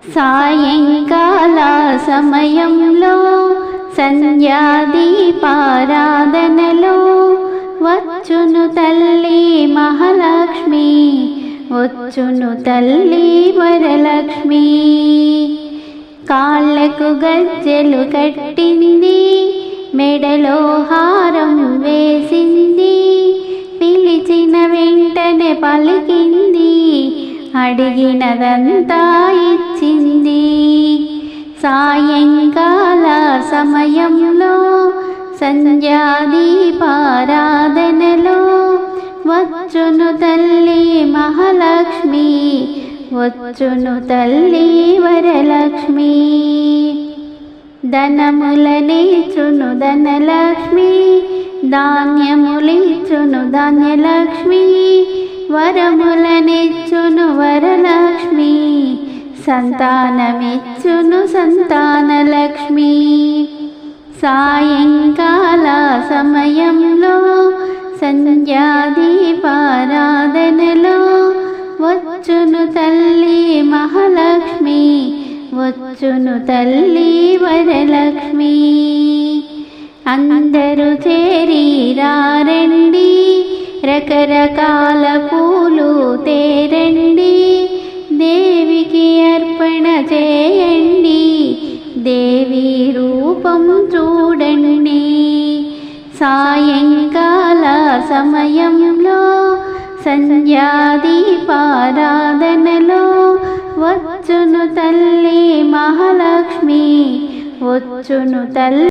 సాయంకాల సమయంలో సంధ్యాదీపారాధనలో వచ్చును తల్లి మహాలక్ష్మి, వచ్చును తల్లి వరలక్ష్మి. కాళ్ళకు గజ్జెలు కట్టింది, మెడలో హారం వేసింది, పిలిచిన వెంటనే పలికింది, అడిగినదంతా ఇచ్చింది. సాయంకాల సమయంలో సంధ్యాదీపారాధనలో వచ్చును తల్లి మహాలక్ష్మి, వచ్చును తల్లి వరలక్ష్మి. ధనములనిచ్చును ధనలక్ష్మి, ధాన్యములిచ్చును ధాన్యలక్ష్మి, వరములనిచ్చును వరలక్ష్మి, సంతానమిచ్చును సంతానలక్ష్మి. సాయంకాల సమయంలో సంధ్యాదీపారాధనలో వచ్చును తల్లి మహాలక్ష్మి, వచ్చును తల్లి వరలక్ష్మి. అందరూ చేరి రండి, రకరకాల పూలు తేరండి, దేవికి అర్పణ చేయండి, దేవి రూపం చూడండి. సాయంకాల సమయంలో సంధ్యాదీపారాధనలో వచ్చును తల్లి మహాలక్ష్మి, వచ్చును తల్లి